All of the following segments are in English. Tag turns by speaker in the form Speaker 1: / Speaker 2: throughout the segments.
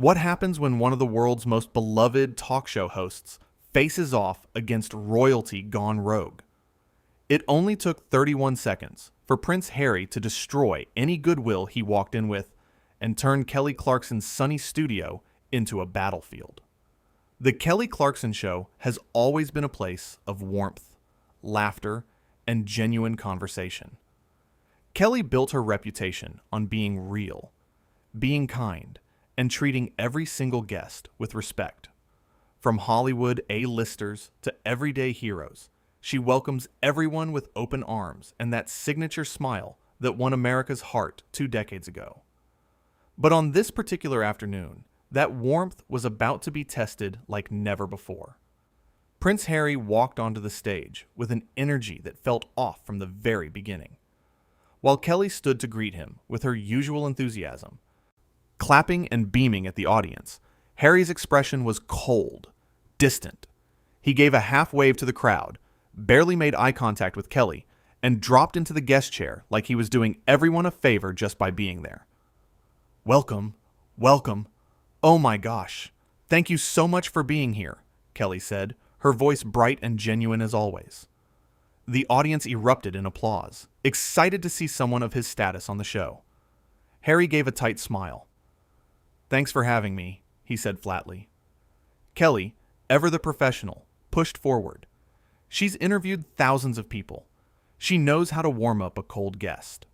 Speaker 1: What happens when one of the world's most beloved talk show hosts faces off against royalty gone rogue? It only took 31 seconds for Prince Harry to destroy any goodwill he walked in with and turn Kelly Clarkson's sunny studio into a battlefield. The Kelly Clarkson Show has always been a place of warmth, laughter, and genuine conversation. Kelly built her reputation on being real, being kind, and treating every single guest with respect. From Hollywood A-listers to everyday heroes, she welcomes everyone with open arms and that signature smile that won America's heart 2 decades ago. But on this particular afternoon, that warmth was about to be tested like never before. Prince Harry walked onto the stage with an energy that felt off from the very beginning. While Kelly stood to greet him with her usual enthusiasm, clapping and beaming at the audience, Harry's expression was cold, distant. He gave a half wave to the crowd, barely made eye contact with Kelly, and dropped into the guest chair like he was doing everyone a favor just by being there. "Welcome, welcome. Oh my gosh. Thank you so much for being here," Kelly said, her voice bright and genuine as always. The audience erupted in applause, excited to see someone of his status on the show. Harry gave a tight smile. "Thanks for having me," he said flatly. Kelly, ever the professional, pushed forward. She's interviewed thousands of people. She knows how to warm up a cold guest.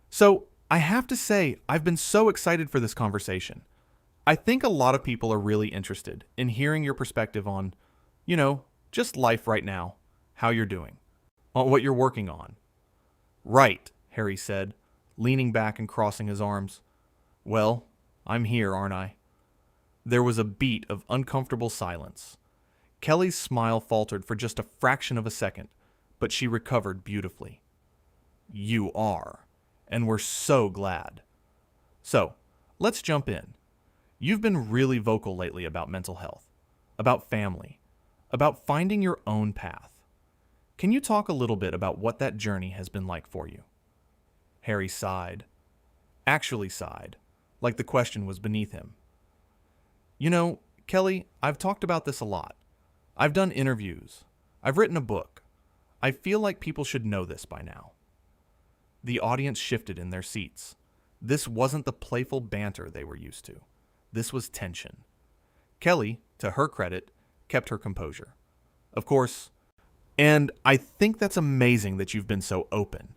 Speaker 1: "So, I have to say, I've been so excited for this conversation. I think a lot of people are really interested in hearing your perspective on, just life right now, how you're doing, on what you're working on." "Right," Harry said, leaning back and crossing his arms. "Well, I'm here, aren't I?" There was a beat of uncomfortable silence. Kelly's smile faltered for just a fraction of a second, but she recovered beautifully. "You are, and we're so glad. So, let's jump in. You've been really vocal lately about mental health, about family, about finding your own path. Can you talk a little bit about what that journey has been like for you?" Harry sighed. Actually sighed, like the question was beneath him. Kelly, I've talked about this a lot. I've done interviews. I've written a book. I feel like people should know this by now." The audience shifted in their seats. This wasn't the playful banter they were used to. This was tension. Kelly, to her credit, kept her composure. "Of course, and I think that's amazing that you've been so open.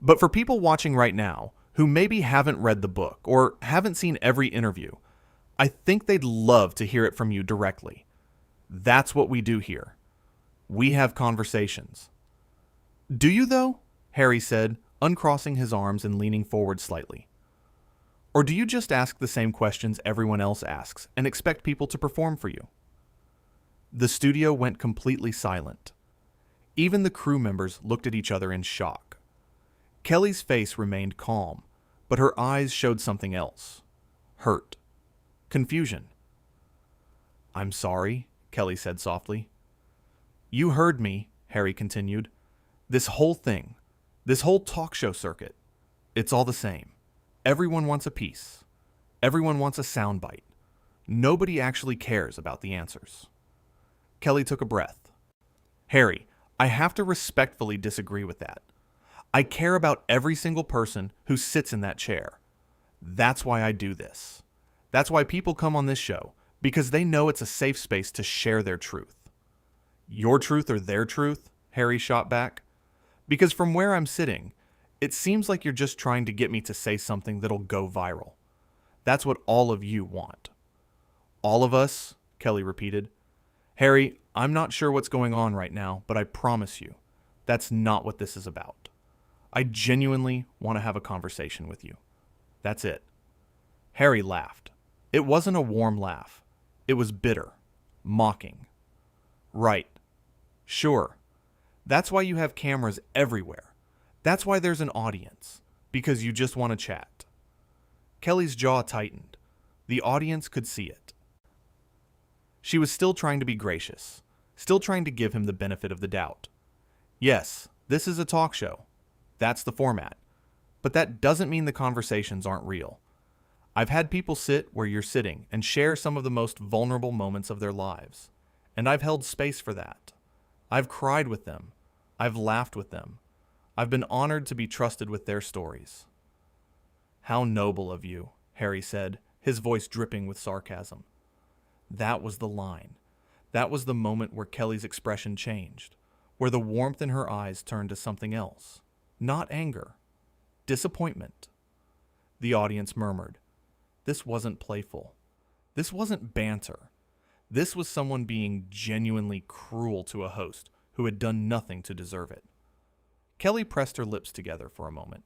Speaker 1: But for people watching right now who maybe haven't read the book or haven't seen every interview, I think they'd love to hear it from you directly. That's what we do here. We have conversations." "Do you, though?" Harry said, uncrossing his arms and leaning forward slightly. "Or do you just ask the same questions everyone else asks and expect people to perform for you?" The studio went completely silent. Even the crew members looked at each other in shock. Kelly's face remained calm, but her eyes showed something else. Hurt. Confusion. "I'm sorry," Kelly said softly. "You heard me," Harry continued. "This whole thing, this whole talk show circuit, it's all the same. Everyone wants a piece. Everyone wants a soundbite. Nobody actually cares about the answers." Kelly took a breath. "Harry, I have to respectfully disagree with that. I care about every single person who sits in that chair. That's why I do this. That's why people come on this show, because they know it's a safe space to share their truth." "Your truth or their truth?" Harry shot back. "Because from where I'm sitting, it seems like you're just trying to get me to say something that'll go viral. That's what all of you want." "All of us?" Kelly repeated. "Harry, I'm not sure what's going on right now, but I promise you, that's not what this is about. I genuinely want to have a conversation with you. That's it." Harry laughed. It wasn't a warm laugh. It was bitter, mocking. "Right. Sure. That's why you have cameras everywhere. That's why there's an audience. Because you just want to chat." Kelly's jaw tightened. The audience could see it. She was still trying to be gracious, still trying to give him the benefit of the doubt. "Yes, this is a talk show. That's the format. But that doesn't mean the conversations aren't real. I've had people sit where you're sitting and share some of the most vulnerable moments of their lives. And I've held space for that. I've cried with them. I've laughed with them. I've been honored to be trusted with their stories. How noble of you, Harry said, his voice dripping with sarcasm. That was the line. That was the moment where Kelly's expression changed, where the warmth in her eyes turned to something else. Not anger. Disappointment. The audience murmured. This wasn't playful. This wasn't banter. This was someone being genuinely cruel to a host who had done nothing to deserve it. Kelly pressed her lips together for a moment,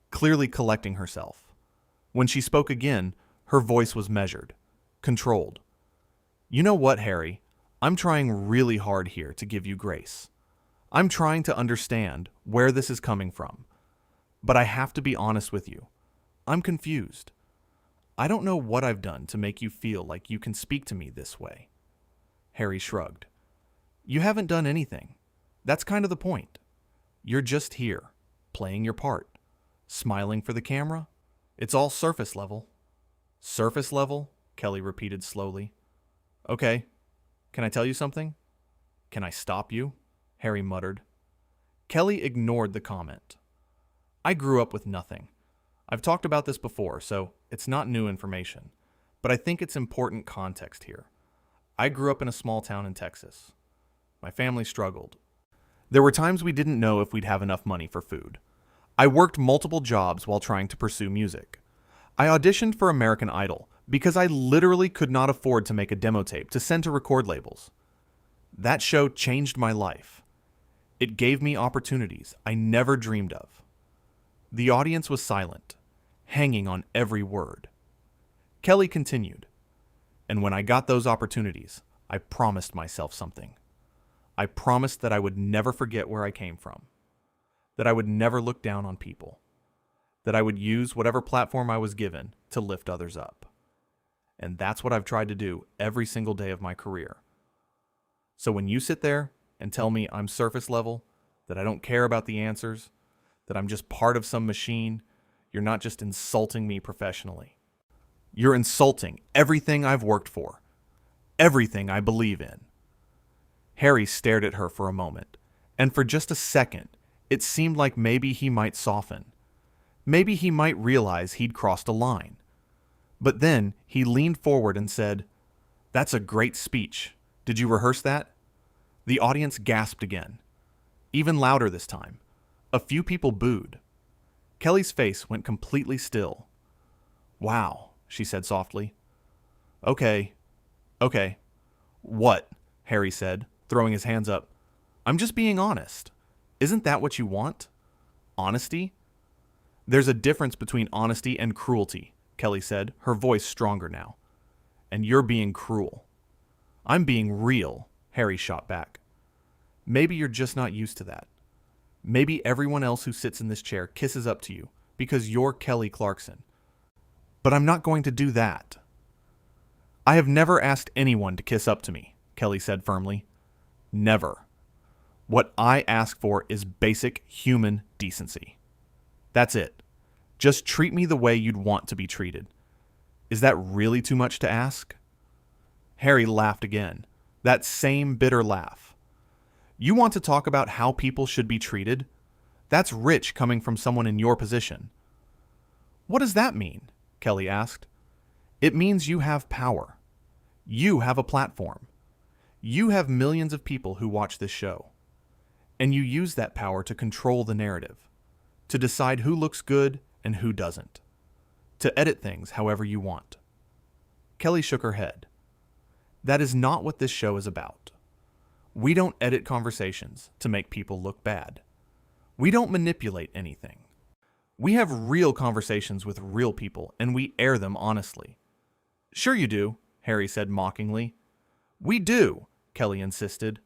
Speaker 1: clearly collecting herself. When she spoke again, her voice was measured, controlled. You know what, Harry? I'm trying really hard here to give you grace. I'm trying to understand where this is coming from. But I have to be honest with you. I'm confused. I don't know what I've done to make you feel like you can speak to me this way. Harry shrugged. You haven't done anything. That's kind of the point. You're just here, playing your part, smiling for the camera. It's all surface level. Surface level? Kelly repeated slowly. Okay. Can I tell you something? Can I stop you? Harry muttered. Kelly ignored the comment. I grew up with nothing. I've talked about this before, so it's not new information, but I think it's important context here. I grew up in a small town in Texas. My family struggled. There were times we didn't know if we'd have enough money for food. I worked multiple jobs while trying to pursue music. I auditioned for American Idol because I literally could not afford to make a demo tape to send to record labels. That show changed my life. It gave me opportunities I never dreamed of. The audience was silent, hanging on every word. Kelly continued, and when I got those opportunities, I promised myself something. I promised that I would never forget where I came from, that I would never look down on people, that I would use whatever platform I was given to lift others up. And that's what I've tried to do every single day of my career. So when you sit there and tell me I'm surface level, that I don't care about the answers, that I'm just part of some machine, you're not just insulting me professionally. You're insulting everything I've worked for, everything I believe in. Harry stared at her for a moment, and for just a second, it seemed like maybe he might soften. Maybe he might realize he'd crossed a line. But then he leaned forward and said, "That's a great speech. Did you rehearse that?" The audience gasped again, even louder this time. A few people booed. Kelly's face went completely still. "Wow," she said softly. Okay. What?" Harry said, throwing his hands up. "I'm just being honest. Isn't that what you want? Honesty?" "There's a difference between honesty and cruelty," Kelly said, her voice stronger now. "And you're being cruel." "I'm being real," Harry shot back. "Maybe you're just not used to that. Maybe everyone else who sits in this chair kisses up to you because you're Kelly Clarkson. But I'm not going to do that." "I have never asked anyone to kiss up to me," Kelly said firmly. "Never. What I ask for is basic human decency. That's it. Just treat me the way you'd want to be treated. Is that really too much to ask?" Harry laughed again, that same bitter laugh. "You want to talk about how people should be treated? That's rich coming from someone in your position." "What does that mean?" Kelly asked. "It means you have power. You have a platform. You have millions of people who watch this show. And you use that power to control the narrative, to decide who looks good and who doesn't, to edit things however you want." Kelly shook her head. "That is not what this show is about. We don't edit conversations to make people look bad. We don't manipulate anything. We have real conversations with real people, and we air them honestly." "Sure you do," Harry said mockingly. "We do," Kelly insisted.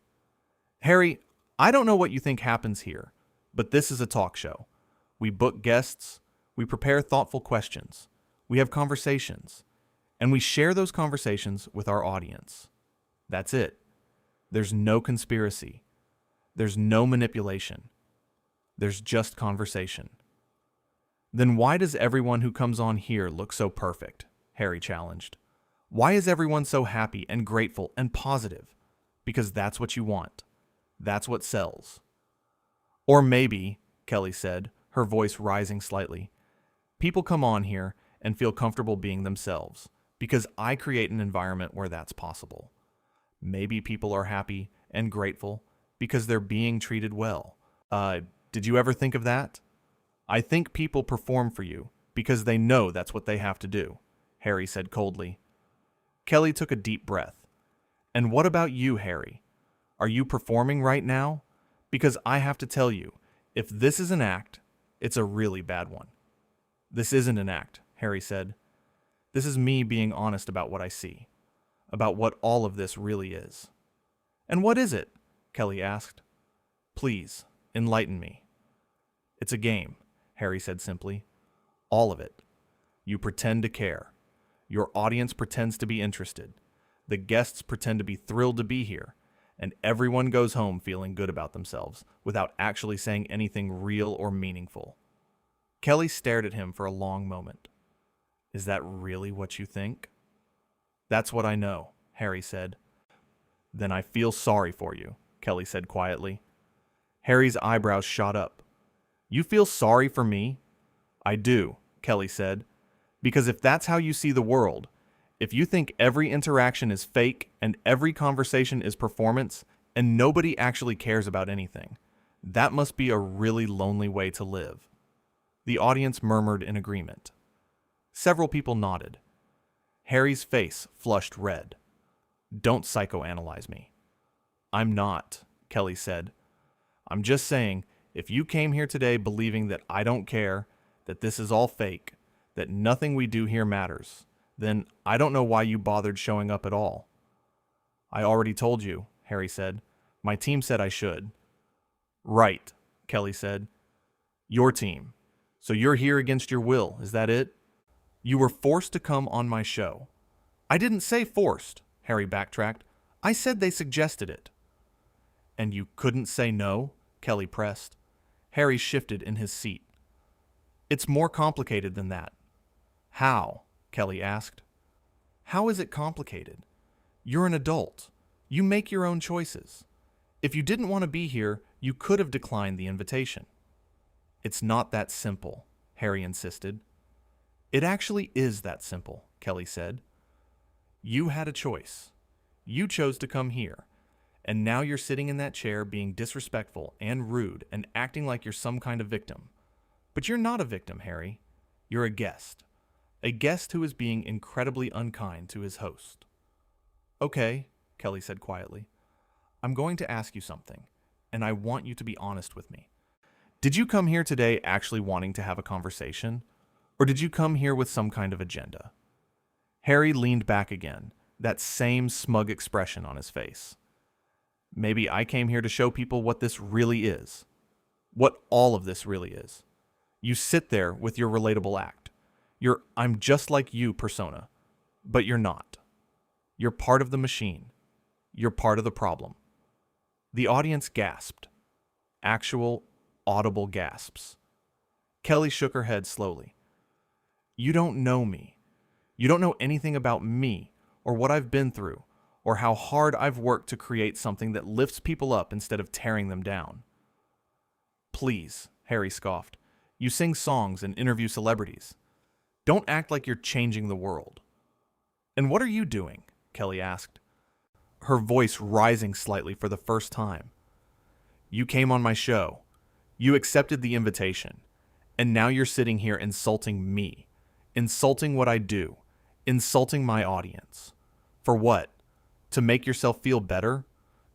Speaker 1: "Harry, I don't know what you think happens here, but this is a talk show. We book guests, we prepare thoughtful questions, we have conversations, and we share those conversations with our audience. That's it. There's no conspiracy. There's no manipulation. There's just conversation." Then why does everyone who comes on here look so perfect? Harry challenged. Why is everyone so happy and grateful and positive? Because that's what you want. That's what sells. Or maybe, Kelly said, her voice rising slightly, people come on here and feel comfortable being themselves, because I create an environment where that's possible. Maybe people are happy and grateful because they're being treated well. Did you ever think of that? I think people perform for you because they know that's what they have to do, Harry said coldly. Kelly took a deep breath. And what about you, Harry? Are you performing right now? Because I have to tell you, if this is an act, it's a really bad one. This isn't an act, Harry said. This is me being honest about what I see, about what all of this really is. And what is it? Kelly asked. Please, enlighten me. It's a game, Harry said simply. All of it. You pretend to care. Your audience pretends to be interested. The guests pretend to be thrilled to be here. And everyone goes home feeling good about themselves without actually saying anything real or meaningful. Kelly stared at him for a long moment. Is that really what you think? That's what I know, Harry said. Then I feel sorry for you, Kelly said quietly. Harry's eyebrows shot up. You feel sorry for me? I do, Kelly said. Because if that's how you see the world, if you think every interaction is fake and every conversation is performance and nobody actually cares about anything, that must be a really lonely way to live. The audience murmured in agreement. Several people nodded. Harry's face flushed red. Don't psychoanalyze me. I'm not, Kelly said. I'm just saying, if you came here today believing that I don't care, that this is all fake, that nothing we do here matters, then I don't know why you bothered showing up at all. I already told you, Harry said. My team said I should. Right, Kelly said. Your team. So you're here against your will, is that it? You were forced to come on my show. I didn't say forced, Harry backtracked. I said they suggested it. And you couldn't say no? Kelly pressed. Harry shifted in his seat. It's more complicated than that. How? Kelly asked. How is it complicated? You're an adult. You make your own choices. If you didn't want to be here, you could have declined the invitation. It's not that simple, Harry insisted. It actually is that simple, Kelly said. You had a choice. You chose to come here. And now you're sitting in that chair being disrespectful and rude and acting like you're some kind of victim. But you're not a victim, Harry. You're a guest. A guest who is being incredibly unkind to his host. Okay, Kelly said quietly. I'm going to ask you something, and I want you to be honest with me. Did you come here today actually wanting to have a conversation? Or did you come here with some kind of agenda? Harry leaned back again, that same smug expression on his face. Maybe I came here to show people what this really is. What all of this really is. You sit there with your relatable act. Your I'm just like you persona. But you're not. You're part of the machine. You're part of the problem. The audience gasped. Actual, audible gasps. Kelly shook her head slowly. You don't know me. You don't know anything about me, or what I've been through, or how hard I've worked to create something that lifts people up instead of tearing them down. Please, Harry scoffed. You sing songs and interview celebrities. Don't act like you're changing the world. And what are you doing? Kelly asked, her voice rising slightly for the first time. You came on my show. You accepted the invitation. And now you're sitting here insulting me. Insulting what I do. Insulting my audience. For what? To make yourself feel better?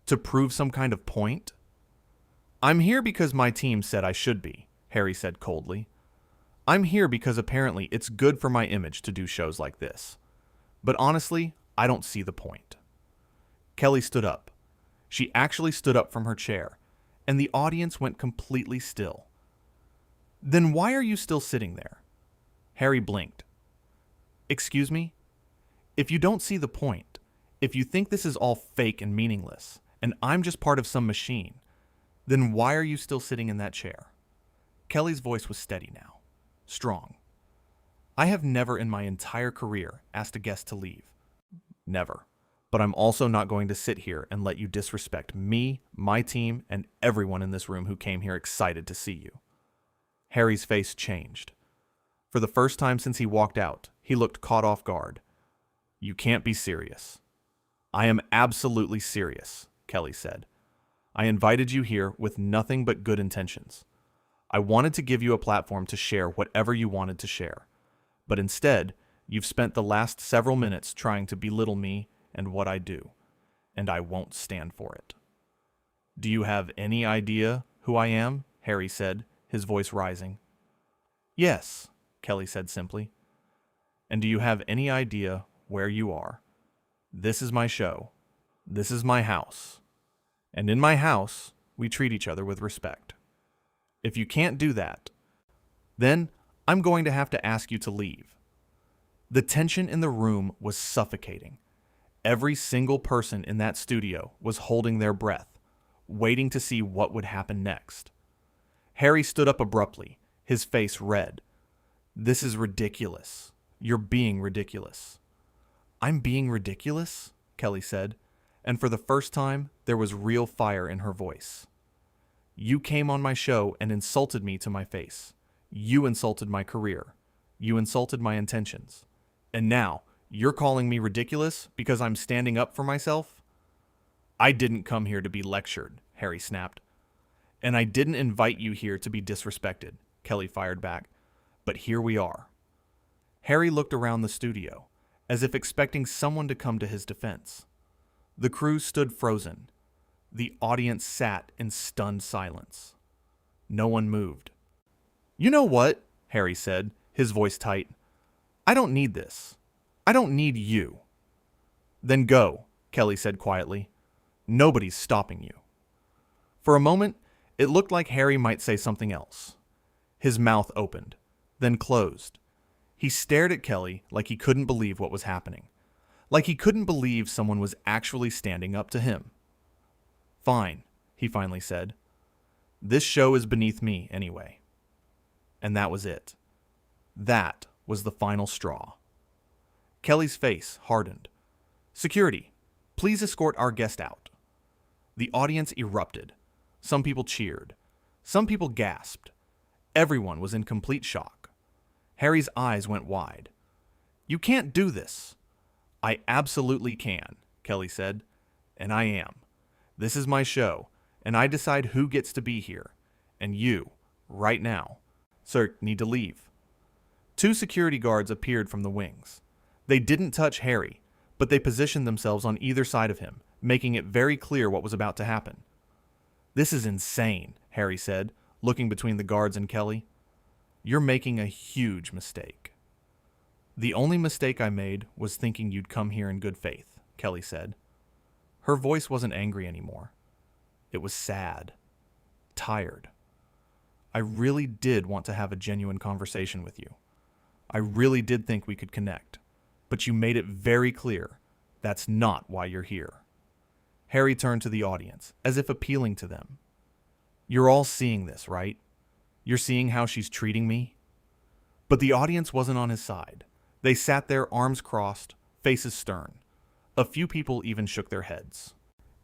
Speaker 1: To prove some kind of point? I'm here because my team said I should be, Harry said coldly. I'm here because apparently it's good for my image to do shows like this. But honestly, I don't see the point. Kelly stood up. She actually stood up from her chair, and the audience went completely still. Then why are you still sitting there? Harry blinked. Excuse me? If you don't see the point, if you think this is all fake and meaningless, and I'm just part of some machine, then why are you still sitting in that chair? Kelly's voice was steady now. strong. I have never in my entire career asked a guest to leave. Never. But I'm also not going to sit here and let you disrespect me, my team, and everyone in this room who came here excited to see you. Harry's face changed. For the first time since he walked out, he looked caught off guard. You can't be serious. I am absolutely serious, Kelly said. I invited you here with nothing but good intentions. I wanted to give you a platform to share whatever you wanted to share. But instead, you've spent the last several minutes trying to belittle me and what I do, and I won't stand for it. Do you have any idea who I am? Harry said, his voice rising. Yes, Kelly said simply. And do you have any idea where you are? This is my show. This is my house. And in my house, we treat each other with respect. If you can't do that, then I'm going to have to ask you to leave. The tension in the room was suffocating. Every single person in that studio was holding their breath, waiting to see what would happen next. Harry stood up abruptly, his face red. This is ridiculous. You're being ridiculous. I'm being ridiculous? Kelly said, and for the first time, there was real fire in her voice. You came on my show and insulted me to my face. You insulted my career. You insulted my intentions. And now, you're calling me ridiculous because I'm standing up for myself? I didn't come here to be lectured, Harry snapped. And I didn't invite you here to be disrespected, Kelly fired back. But here we are. Harry looked around the studio, as if expecting someone to come to his defense. The crew stood frozen. The audience sat in stunned silence. No one moved. You know what? Harry said, his voice tight. I don't need this. I don't need you. Then go, Kelly said quietly. Nobody's stopping you. For a moment, it looked like Harry might say something else. His mouth opened, then closed. He stared at Kelly like he couldn't believe what was happening. Like he couldn't believe someone was actually standing up to him. Fine, he finally said. This show is beneath me anyway. And that was it. That was the final straw. Kelly's face hardened. Security, please escort our guest out. The audience erupted. Some people cheered. Some people gasped. Everyone was in complete shock. Harry's eyes went wide. You can't do this. I absolutely can, Kelly said. And I am. This is my show, and I decide who gets to be here. And you, right now, sir, need to leave. 2 security guards appeared from the wings. They didn't touch Harry, but they positioned themselves on either side of him, making it very clear what was about to happen. This is insane, Harry said, looking between the guards and Kelly. You're making a huge mistake. The only mistake I made was thinking you'd come here in good faith, Kelly said. Her voice wasn't angry anymore. It was sad. Tired. I really did want to have a genuine conversation with you. I really did think we could connect. But you made it very clear that's not why you're here. Harry turned to the audience, as if appealing to them. You're all seeing this, right? You're seeing how she's treating me? But the audience wasn't on his side. They sat there, arms crossed, faces stern. A few people even shook their heads.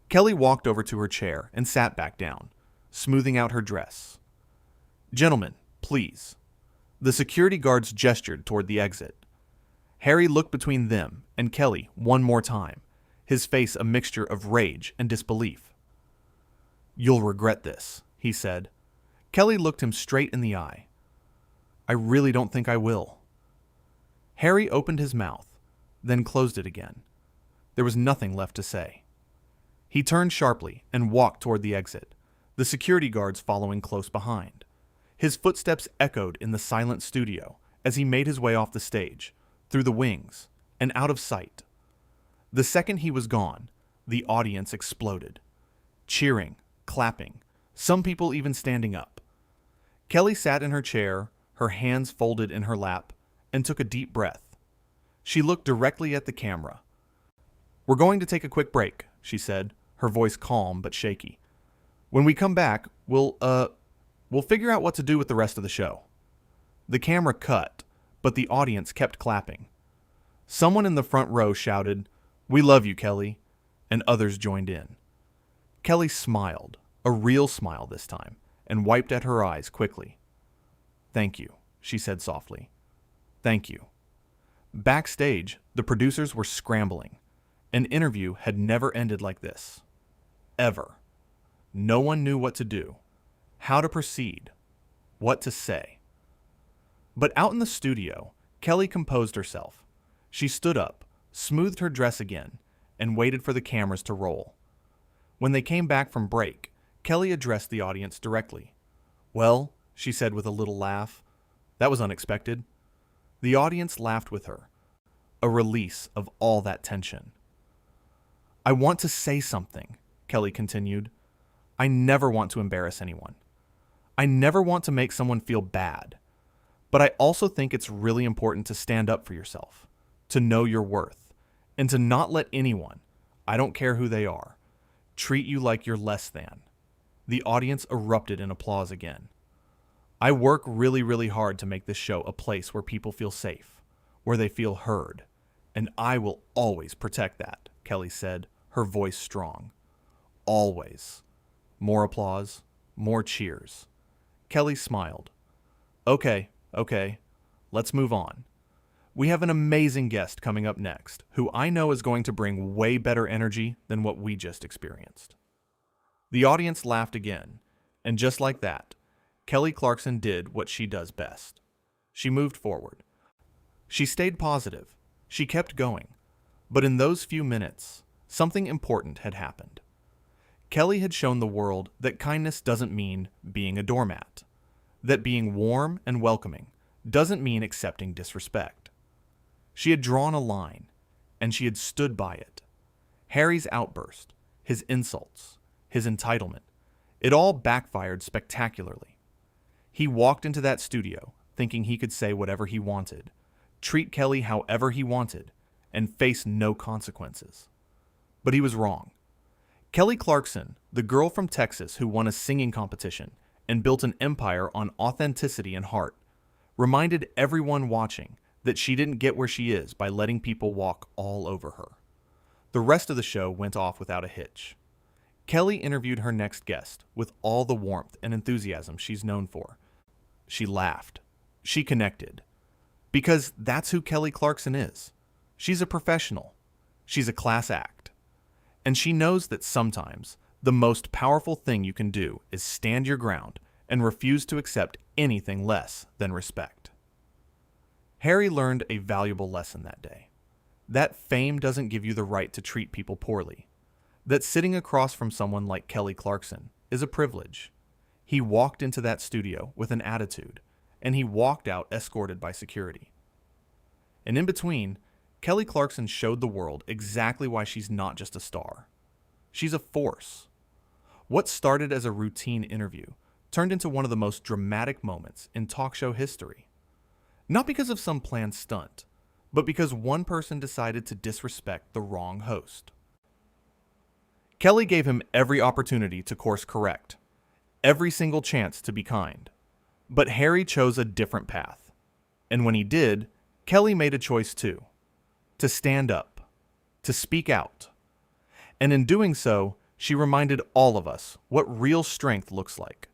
Speaker 1: Kelly walked over to her chair and sat back down, smoothing out her dress. Gentlemen, please. The security guards gestured toward the exit. Harry looked between them and Kelly one more time, his face a mixture of rage and disbelief. You'll regret this, he said. Kelly looked him straight in the eye. I really don't think I will. Harry opened his mouth, then closed it again. There was nothing left to say. He turned sharply and walked toward the exit, the security guards following close behind. His footsteps echoed in the silent studio as he made his way off the stage, through the wings, and out of sight. The second he was gone, the audience exploded. Cheering, clapping, some people even standing up. Kelly sat in her chair, her hands folded in her lap, and took a deep breath. She looked directly at the camera. We're going to take a quick break, she said, her voice calm but shaky. When we come back, we'll figure out what to do with the rest of the show. The camera cut, but the audience kept clapping. Someone in the front row shouted, "We love you, Kelly," and others joined in. Kelly smiled, a real smile this time, and wiped at her eyes quickly. "Thank you," she said softly. "Thank you." Backstage, the producers were scrambling. An interview had never ended like this. Ever. No one knew what to do, how to proceed, what to say. But out in the studio, Kelly composed herself. She stood up, smoothed her dress again, and waited for the cameras to roll. When they came back from break, Kelly addressed the audience directly. "Well," she said with a little laugh, "that was unexpected." The audience laughed with her, a release of all that tension. "I want to say something," Kelly continued. "I never want to embarrass anyone. I never want to make someone feel bad. But I also think it's really important to stand up for yourself, to know your worth, and to not let anyone, I don't care who they are, treat you like you're less than." The audience erupted in applause again. "I work really, really hard to make this show a place where people feel safe, where they feel heard, and I will always protect that," Kelly said, her voice strong. "Always." More applause, more cheers. Kelly smiled. Okay, let's move on. We have an amazing guest coming up next, who I know is going to bring way better energy than what we just experienced." The audience laughed again, and just like that, Kelly Clarkson did what she does best. She moved forward. She stayed positive. She kept going. But in those few minutes, something important had happened. Kelly had shown the world that kindness doesn't mean being a doormat, that being warm and welcoming doesn't mean accepting disrespect. She had drawn a line, and she had stood by it. Harry's outburst, his insults, his entitlement, it all backfired spectacularly. He walked into that studio thinking he could say whatever he wanted, treat Kelly however he wanted, and face no consequences. But he was wrong. Kelly Clarkson, the girl from Texas who won a singing competition and built an empire on authenticity and heart, reminded everyone watching that she didn't get where she is by letting people walk all over her. The rest of the show went off without a hitch. Kelly interviewed her next guest with all the warmth and enthusiasm she's known for. She laughed. She connected. Because that's who Kelly Clarkson is. She's a professional. She's a class act. And she knows that sometimes the most powerful thing you can do is stand your ground and refuse to accept anything less than respect. Harry learned a valuable lesson that day. That fame doesn't give you the right to treat people poorly. That sitting across from someone like Kelly Clarkson is a privilege. He walked into that studio with an attitude, and he walked out escorted by security. And in between, Kelly Clarkson showed the world exactly why she's not just a star. She's a force. What started as a routine interview turned into one of the most dramatic moments in talk show history. Not because of some planned stunt, but because one person decided to disrespect the wrong host. Kelly gave him every opportunity to course correct, every single chance to be kind. But Harry chose a different path. And when he did, Kelly made a choice too. To stand up, to speak out. And in doing so, she reminded all of us what real strength looks like.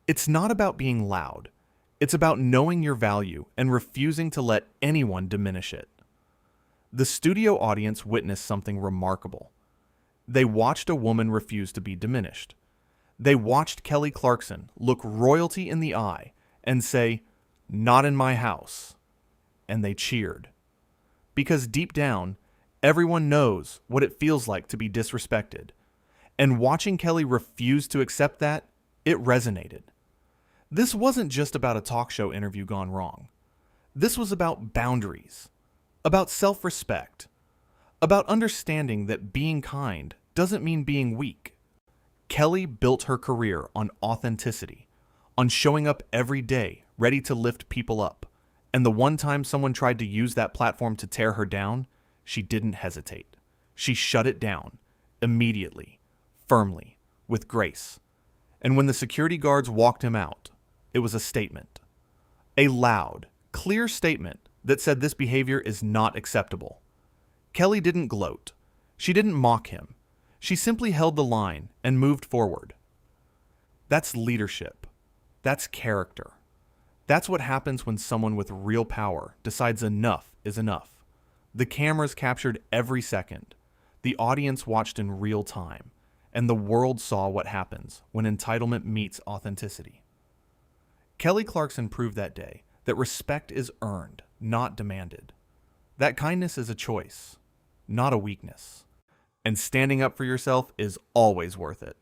Speaker 1: It's not about being loud. It's about knowing your value and refusing to let anyone diminish it. The studio audience witnessed something remarkable. They watched a woman refuse to be diminished. They watched Kelly Clarkson look royalty in the eye and say, "Not in my house." And they cheered. Because deep down, everyone knows what it feels like to be disrespected. And watching Kelly refuse to accept that, it resonated. This wasn't just about a talk show interview gone wrong. This was about boundaries, about self-respect, about understanding that being kind doesn't mean being weak. Kelly built her career on authenticity, on showing up every day, ready to lift people up. And the one time someone tried to use that platform to tear her down, she didn't hesitate. She shut it down, immediately, firmly, with grace. And when the security guards walked him out, it was a statement. A loud, clear statement that said this behavior is not acceptable. Kelly didn't gloat. She didn't mock him. She simply held the line and moved forward. That's leadership. That's character. That's what happens when someone with real power decides enough is enough. The cameras captured every second. The audience watched in real time. And the world saw what happens when entitlement meets authenticity. Kelly Clarkson proved that day that respect is earned, not demanded. That kindness is a choice, not a weakness. And standing up for yourself is always worth it.